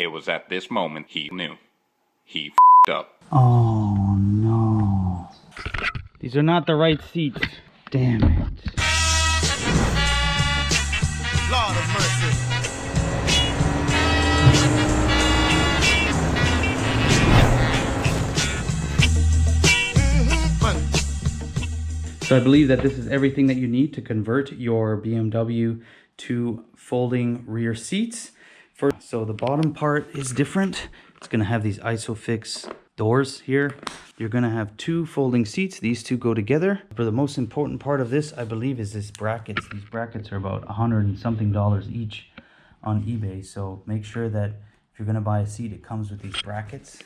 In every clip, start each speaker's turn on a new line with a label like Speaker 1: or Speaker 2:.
Speaker 1: It was at this moment he knew. He f***ed up.
Speaker 2: Oh no. These are not the right seats. Damn it.
Speaker 3: Lord of mercy.
Speaker 2: So I believe that this is everything that you need to convert your BMW to folding rear seats. So the bottom part is different. It's going to have these ISOFIX doors here. You're going to have two folding seats. These two go together. For the most important part of this, I believe, is this brackets. These brackets are about $100 and something each on eBay. So make sure that if you're going to buy a seat, it comes with these brackets.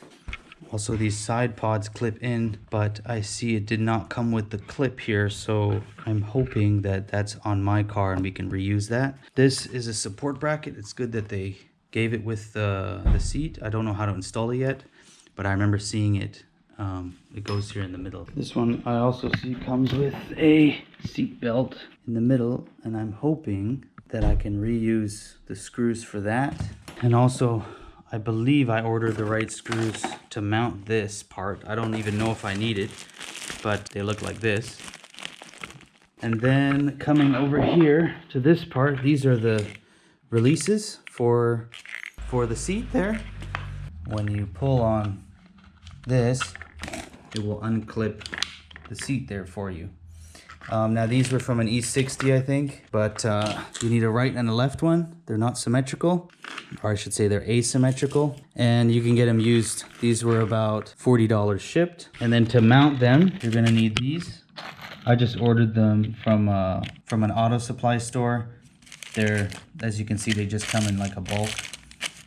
Speaker 2: Also, these side pods clip in, but I see it did not come with the clip here, so I'm hoping that that's on my car and we can reuse that. This is a support bracket. It's good that they gave it with the seat. I don't know how to install it yet, but I remember seeing it. It goes here in the middle. This one I also see comes with a seat belt in the middle, and I'm hoping that I can reuse the screws for that. And also, I believe I ordered the right screws to mount this part. I don't even know if I need it, but they look like this. And then coming over here to this part, these are the releases for the seat there. When you pull on this, it will unclip the seat there for you. Now these were from an E60, I think, but you need a right and a left one. They're not symmetrical, or I should say they're asymmetrical, and you can get them used. These were about $40 shipped. And then to mount them, you're gonna need these. I just ordered them from an auto supply store. They're, as you can see, they just come in like a bulk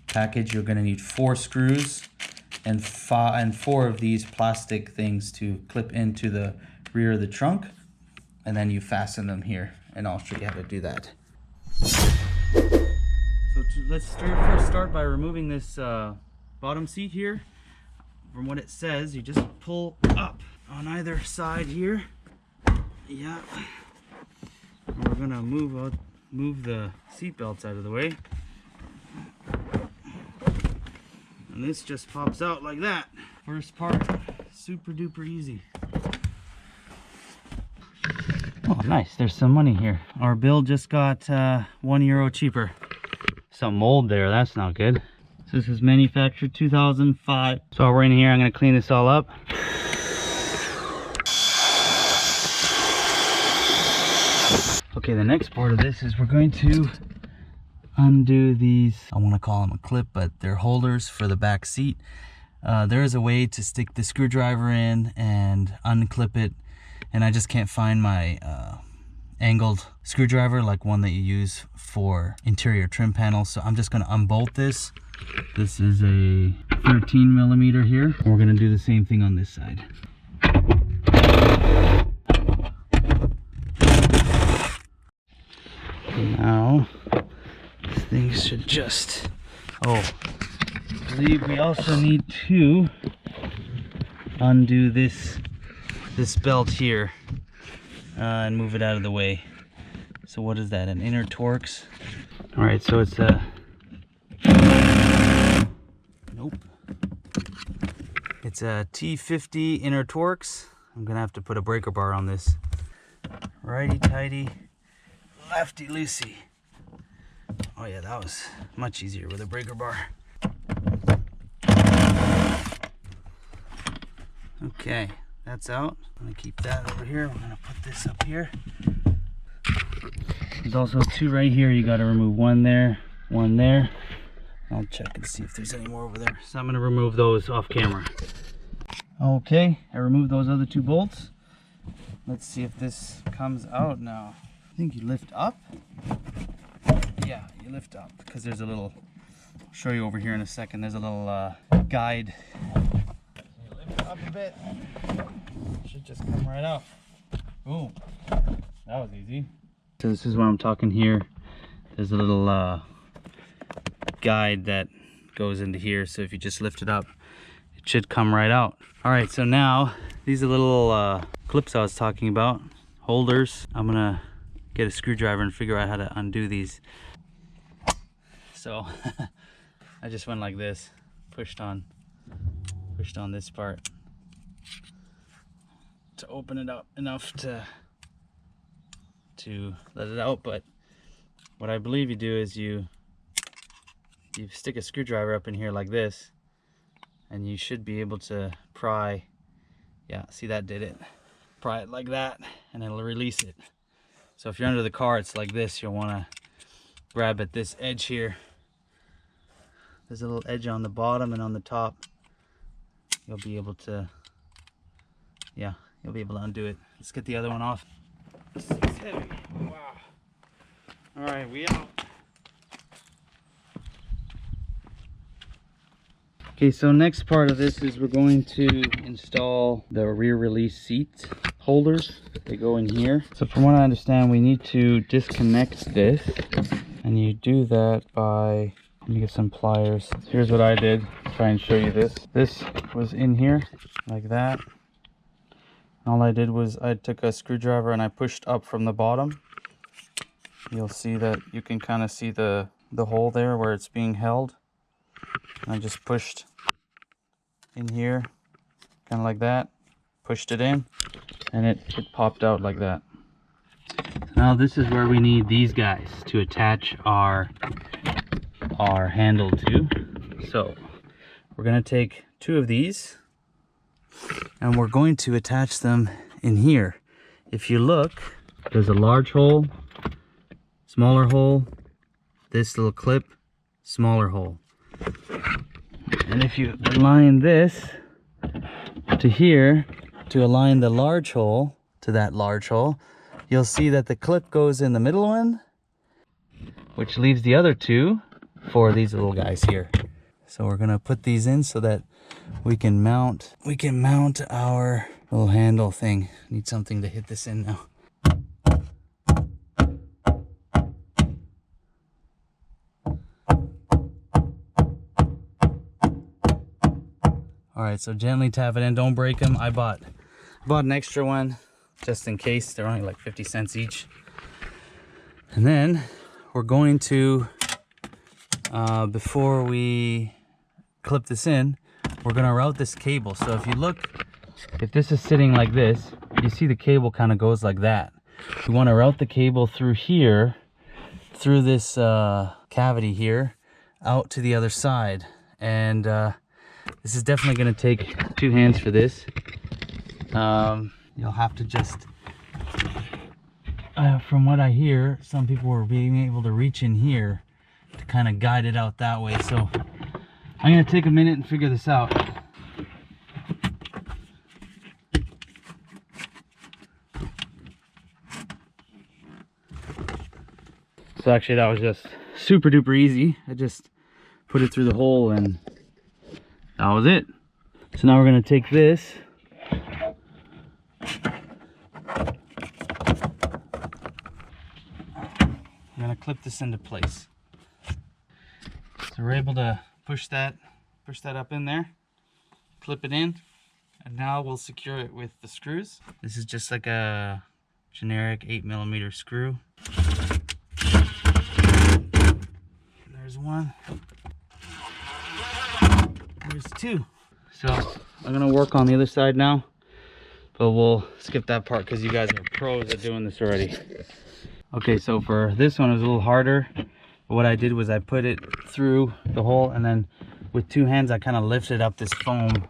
Speaker 2: package. You're gonna need 4 screws and 4 of these plastic things to clip into the rear of the trunk. And then you fasten them here, and I'll show you how to do that. So let's first start by removing this bottom seat here. From what it says, you just pull up on either side here. Yeah. And we're gonna move the seat belts out of the way. And this just pops out like that. First part, super duper easy. Oh, nice. There's some money here. Our bill just got €1 cheaper. Some mold there. That's not good. So this is manufactured 2005. So while we're in here, I'm going to clean this all up. Okay, the next part of this is we're going to undo these. I want to call them a clip, but they're holders for the back seat. There is a way to stick the screwdriver in and unclip it, and I just can't find my angled screwdriver, like one that you use for interior trim panels. So I'm just going to unbolt this. This is a 13mm here. We're going to do the same thing on this side. Now this thing should just, oh, I believe we also need to undo this belt here and move it out of the way. So what is that, an inner Torx? All right, so it's a, nope, it's a T50 inner Torx. I'm gonna have to put a breaker bar on this. Righty tighty, lefty loosey. Oh yeah, that was much easier with a breaker bar. Okay, that's out. I'm gonna keep that over here. I'm gonna put this up here. There's also 2 right here. You gotta remove one there, one there. I'll check and see if there's any more over there. So I'm gonna remove those off camera. Okay, I removed those other 2 bolts. Let's see if this comes out now. I think you lift up. Yeah, you lift up because there's a little, I'll show you over here in a second. There's a little guide. You lift it up a bit. It should just come right out. Boom. That was easy. So this is what I'm talking here. There's a little guide that goes into here. So if you just lift it up, it should come right out. All right, so now these are little clips I was talking about, holders. I'm gonna get a screwdriver and figure out how to undo these. So I just went like this, pushed on this part to open it up enough to let it out. But what I believe you do is you stick a screwdriver up in here like this, and you should be able to pry. Yeah, see, that did it. Pry it like that, and it'll release it. So if you're under the car, it's like this. You'll want to grab at this edge here. There's a little edge on the bottom and on the top. You'll be able to, yeah, you'll be able to undo it. Let's get the other one off. This thing's heavy. Wow. All right, we out. Okay, so next part of this is we're going to install the rear release seat holders. They go in here. So from what I understand, we need to disconnect this, and you do that by, let me get some pliers. So here's what I did, try and show you this. This was in here like that. And all I did was I took a screwdriver and I pushed up from the bottom. You'll see that you can kind of see the hole there where it's being held. And I just pushed in here, kind of like that, pushed it in, and it popped out like that. Now this is where we need these guys to attach our handle to. So we're going to take 2 of these and we're going to attach them in here. If you look, there's a large hole, smaller hole, this little clip, smaller hole. And if you align this to here, to align the large hole to that large hole, you'll see that the clip goes in the middle one, which leaves the other 2 for these little guys here. So we're gonna put these in so that we can mount our little handle thing. Need something to hit this in now. All right, so gently tap it in, don't break them. I bought an extra one just in case. They're only like 50 cents each. And then we're going to, before we clip this in, we're gonna route this cable. So if you look, if this is sitting like this, you see the cable kind of goes like that. We want to route the cable through here, through this cavity here, out to the other side. And this is definitely going to take 2 hands for this. You'll have to just, from what I hear, some people were being able to reach in here to kind of guide it out that way. So I'm going to take a minute and figure this out. So actually that was just super duper easy. I just put it through the hole and that was it. So now we're going to take this I'm going to clip this into place. So we're able to push that up in there, clip it in, and now we'll secure it with the screws. This is just like a generic 8mm screw. There's one. There's 2. So I'm gonna work on the other side now, but we'll skip that part because you guys are pros at doing this already. Okay, so for this one it was a little harder. But what I did was I put it through the hole, and then with 2 hands I kind of lifted up this foam.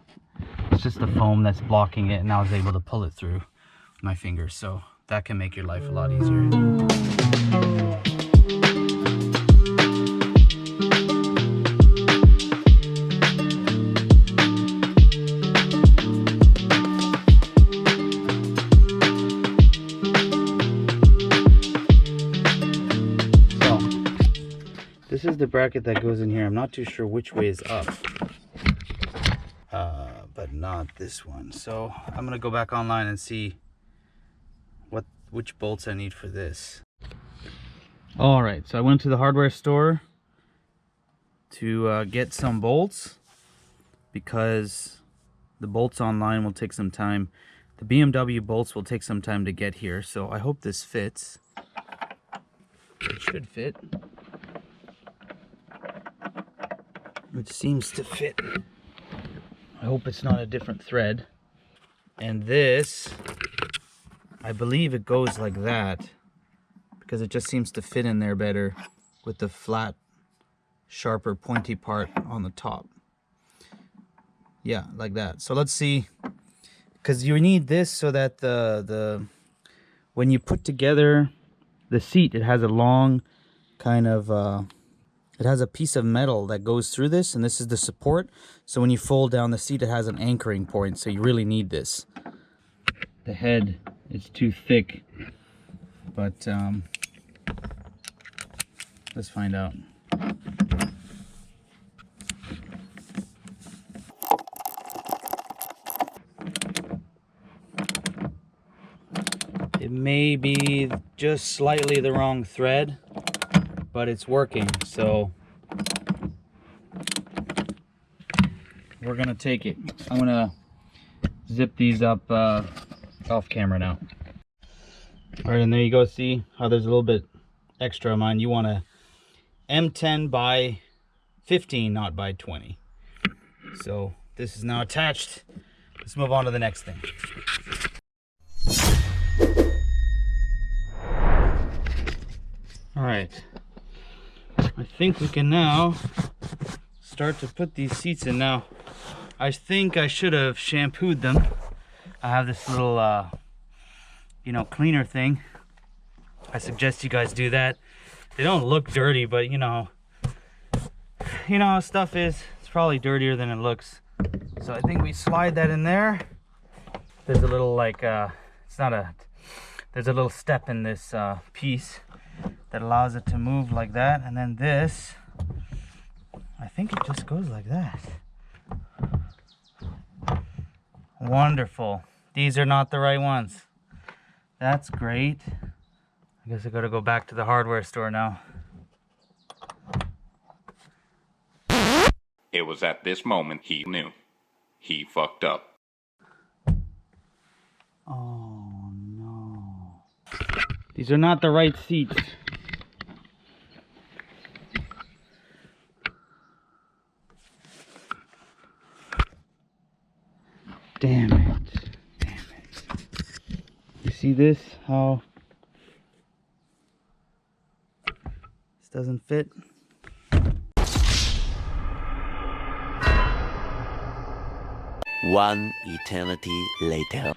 Speaker 2: It's just the foam that's blocking it, and I was able to pull it through with my fingers. So that can make your life a lot easier. This is the bracket that goes in here. I'm not too sure which way is up, but not this one. So I'm gonna go back online and see which bolts I need for this. All right, so I went to the hardware store to get some bolts because the bolts online will take some time. The BMW bolts will take some time to get here, so I hope this fits. It should fit. It seems to fit. I hope it's not a different thread. And this, I believe it goes like that because it just seems to fit in there better with the flat, sharper, pointy part on the top. Yeah, like that. So let's see, because you need this so that when you put together the seat, it has a long kind of it has a piece of metal that goes through this, and this is the support. So when you fold down the seat, it has an anchoring point, so you really need this. The head is too thick, but let's find out. It may be just slightly the wrong thread, but it's working, so we're gonna take it. I'm gonna zip these up off camera now. All right, and there you go. See how there's a little bit extra on mine. You want a M10 by 15, not by 20. So this is now attached. Let's move on to the next thing. All right, I think we can now start to put these seats in. Now, I think I should have shampooed them. I have this little, you know, cleaner thing. I suggest you guys do that. They don't look dirty, but you know how stuff is. It's probably dirtier than it looks. So I think we slide that in there. There's a little like, there's a little step in this piece that allows it to move like that, and then this, I think it just goes like that. Wonderful. These are not the right ones. That's great. I guess I gotta go back to the hardware store now.
Speaker 1: It was at this moment he knew. He fucked up.
Speaker 2: Oh no. These are not the right seats. Damn it. Damn it. You see this? How this doesn't fit?
Speaker 4: One eternity later.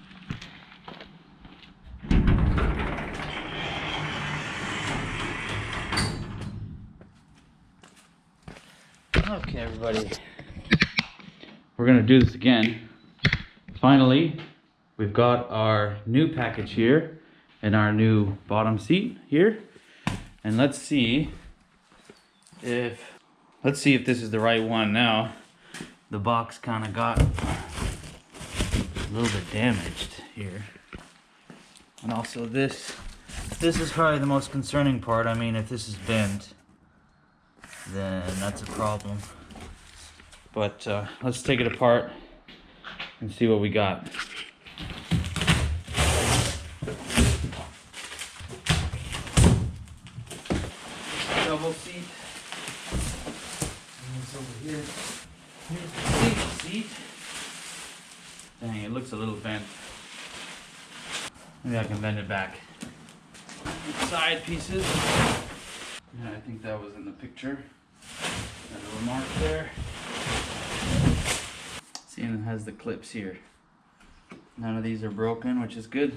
Speaker 2: Okay, everybody. We're gonna do this again. Finally, we've got our new package here and our new bottom seat here. And let's see if this is the right one now. The box kind of got a little bit damaged here. And also this is probably the most concerning part. I mean, if this is bent, then that's a problem. But let's take it apart and see what we got. Double seat. And this over here. Here's the single seat. Dang, it looks a little bent. Maybe I can bend it back. Side pieces. Yeah, I think that was in the picture. Got a little mark there. See, and it has the clips here. None of these are broken, which is good.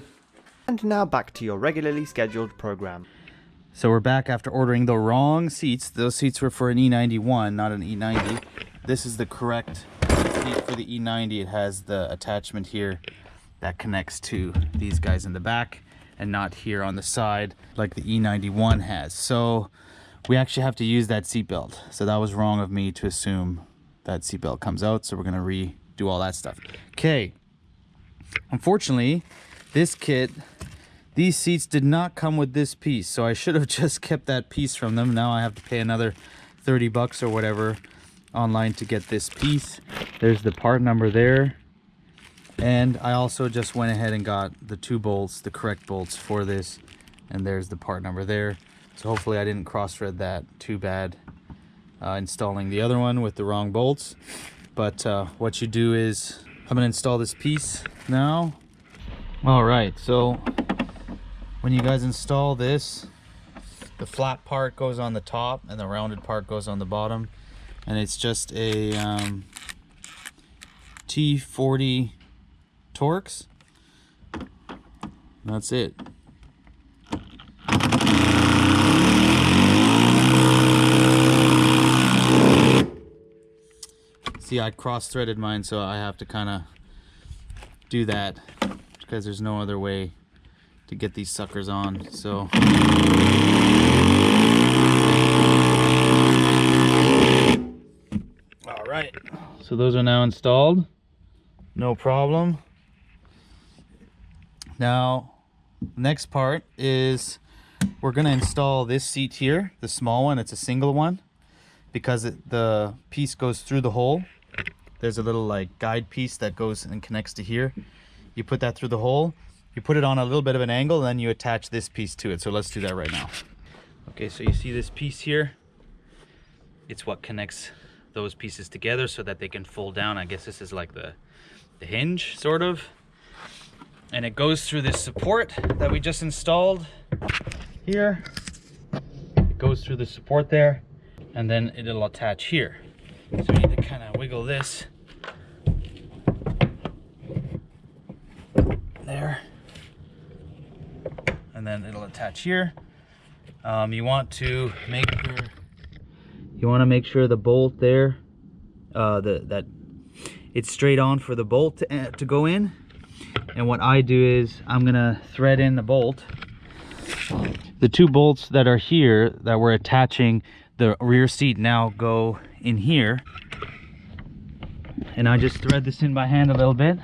Speaker 5: And now back to your regularly scheduled program.
Speaker 2: So we're back after ordering the wrong seats. Those seats were for an E91, not an E90. This is the correct seat for the E90. It has the attachment here that connects to these guys in the back and not here on the side like the E91 has. So we actually have to use that seat belt. So that was wrong of me to assume that seat belt comes out. So we're gonna redo all that stuff. Okay. Unfortunately, this kit, these seats did not come with this piece. So I should have just kept that piece from them. Now I have to pay another 30 bucks or whatever online to get this piece. There's the part number there. And I also just went ahead and got the 2 bolts, the correct bolts for this. And there's the part number there. So hopefully I didn't cross-thread that too bad. installing the other one with the wrong bolts. But what you do is, I'm gonna install this piece now. All right, so when you guys install this, the flat part goes on the top and the rounded part goes on the bottom, and it's just a T40 Torx. That's it. See, I cross-threaded mine, so I have to kind of do that because there's no other way to get these suckers on. So all right, so those are now installed, no problem. Now next part is we're going to install this seat here, the small one. It's a single one because the piece goes through the hole. There's a little like guide piece that goes and connects to here. You put that through the hole, you put it on a little bit of an angle, and then you attach this piece to it. So let's do that right now. Okay, so you see this piece here? It's what connects those pieces together so that they can fold down. I guess this is like the hinge, sort of. And it goes through this support that we just installed here. It goes through the support there, and then it'll attach here. So we need to kind of wiggle this there, and then it'll attach here. You want to make sure the bolt there, that it's straight on for the bolt to go in. And what I do is I'm gonna thread in the bolt. The two bolts that are here that we're attaching the rear seat now go in here, and I just thread this in by hand a little bit.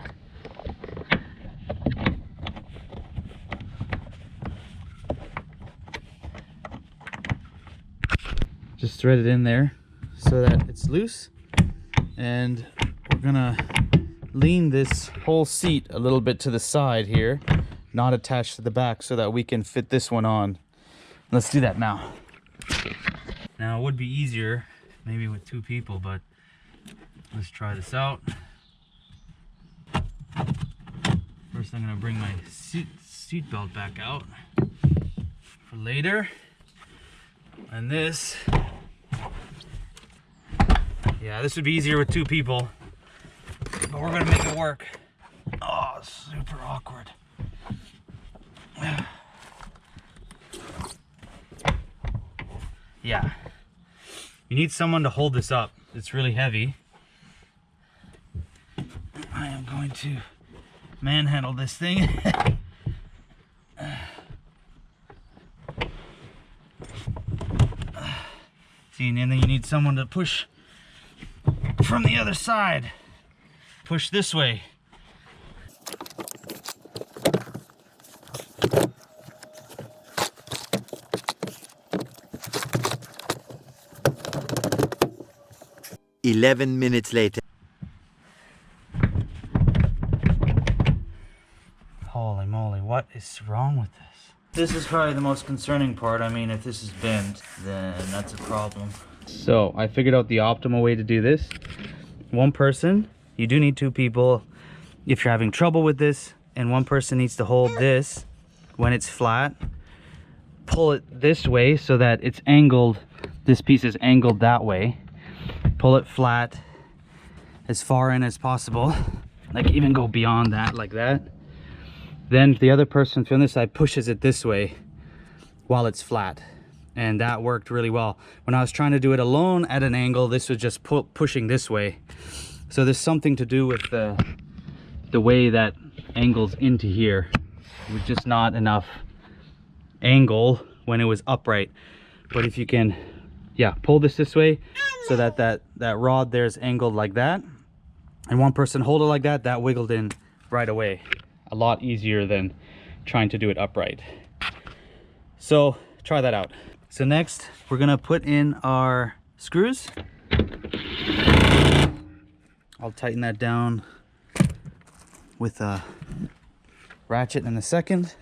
Speaker 2: Just thread it in there so that it's loose, and we're gonna lean this whole seat a little bit to the side here, not attached to the back, so that we can fit this one on. Let's do that now. Now it would be easier maybe with two people, but let's try this out. First I'm gonna bring my seat belt back out for later. And this, yeah, this would be easier with two people, but we're gonna make it work. Oh, super awkward. Yeah, you need someone to hold this up. It's really heavy. I am going to manhandle this thing. See, and then you need someone to push from the other side. Push this way.
Speaker 4: "11 minutes later."
Speaker 2: Holy moly, what is wrong with this? This is probably the most concerning part. I mean, if this is bent, then that's a problem. So I figured out the optimal way to do this. One person, you do need two people if you're having trouble with this, and one person needs to hold this when it's flat. Pull it this way so that it's angled, this piece is angled that way. Pull it flat as far in as possible, like even go beyond that, like that. Then the other person from this side pushes it this way while it's flat, and that worked really well. When I was trying to do it alone at an angle, this was just pushing this way. So there's something to do with the way that angles into here. It was just not enough angle when it was upright. But if you can, yeah, pull this way so that that rod there's angled like that, and one person hold it like that, that wiggled in right away. A lot easier than trying to do it upright. So try that out. So next we're gonna put in our screws. I'll tighten that down with a ratchet in a second.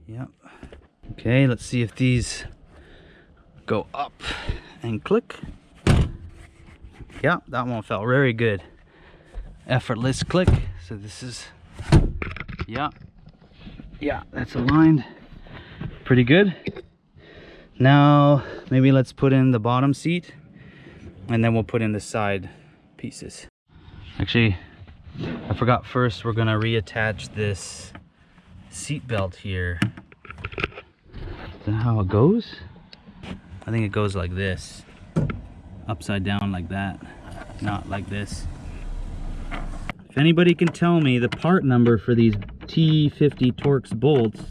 Speaker 2: Yep. Okay, let's see if these go up and click. Yeah, that one felt very good. Effortless click. So this is, yeah, that's aligned pretty good. Now maybe let's put in the bottom seat, and then we'll put in the side pieces. Actually, I forgot, first we're gonna reattach this seat belt here. Is that how it goes? I think it goes like this, upside down like that, not like this. If anybody can tell me the part number for these T50 Torx bolts,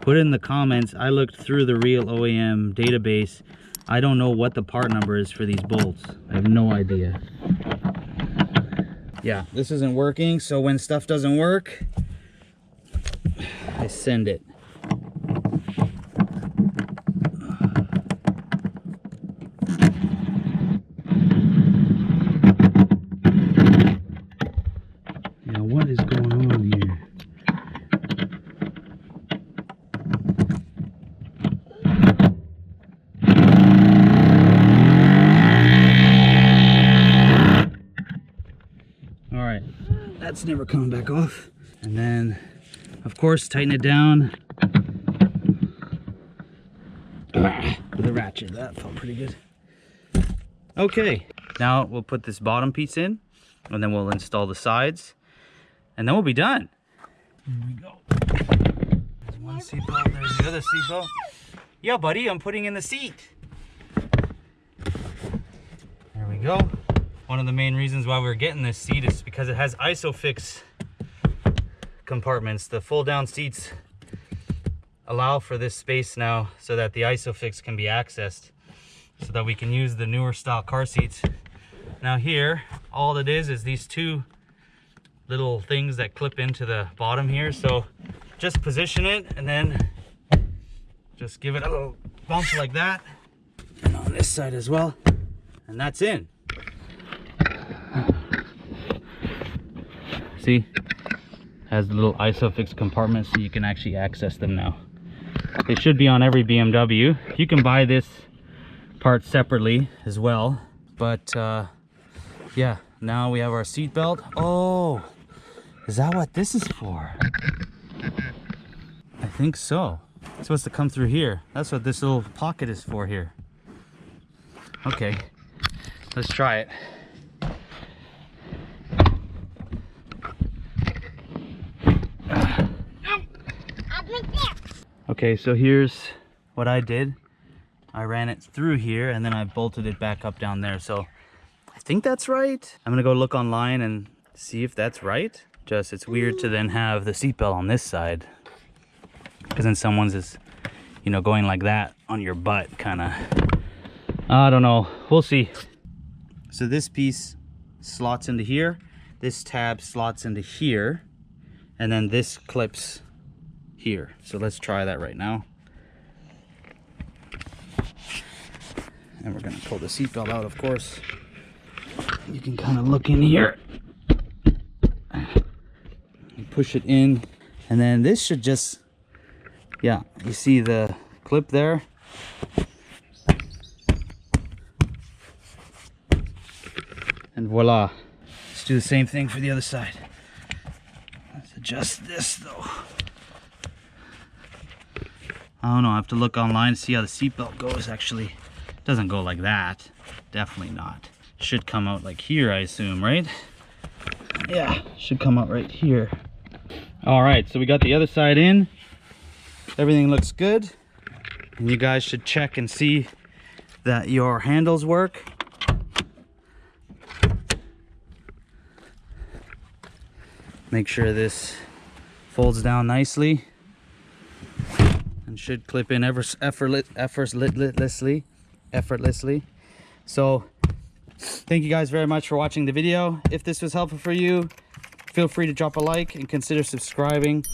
Speaker 2: put it in the comments. I looked through the real OEM database. I don't know what the part number is for these bolts. I have no idea. Yeah, this isn't working, so when stuff doesn't work, I send it. Now, what is going on here? All right, that's never coming back off. And then, of course, tighten it down with a ratchet. That felt pretty good. Okay, now we'll put this bottom piece in, and then we'll install the sides, and then we'll be done. Here we go. There's one seatbelt, there's the other seatbelt. Yeah, buddy, I'm putting in the seat. There we go. One of the main reasons why we're getting this seat is because it has ISOFIX compartments. The fold down seats allow for this space now so that the ISOFIX can be accessed, so that we can use the newer style car seats. Now here, all it is these two little things that clip into the bottom here. So just position it and then just give it a little bump like that. And on this side as well. And that's in. See? Has the little ISOFIX compartments so you can actually access them now. They should be on every BMW. You can buy this part separately as well. But yeah, now we have our seat belt. Oh, is that what this is for? I think so. It's supposed to come through here. That's what this little pocket is for here. Okay, let's try it. Okay, so here's what I did. I ran it through here and then I bolted it back up down there. So I think that's right. I'm gonna go look online and see if that's right. Just, it's weird to then have the seatbelt on this side, because then someone's is, you know, going like that on your butt, kind of. I don't know, we'll see. So this piece slots into here, this tab slots into here, and then this clips here. So let's try that right now. And we're gonna pull the seatbelt out, of course. You can kind of look in here. You push it in, and then this should just, yeah, you see the clip there. And voila. Let's do the same thing for the other side. Let's adjust this though. I don't know, I have to look online to see how the seatbelt goes. Actually, it doesn't go like that. Definitely not. Should come out like here, I assume, right? Yeah, should come out right here. All right, so we got the other side in. Everything looks good. And you guys should check and see that your handles work. Make sure this folds down nicely and should clip in effortlessly. So thank you guys very much for watching the video. If this was helpful for you, feel free to drop a like and consider subscribing,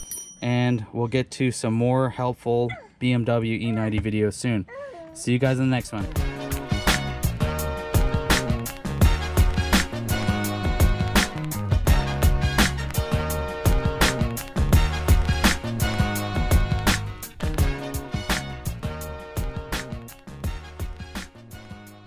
Speaker 2: and we'll get to some more helpful BMW E90 videos soon. See you guys in the next one.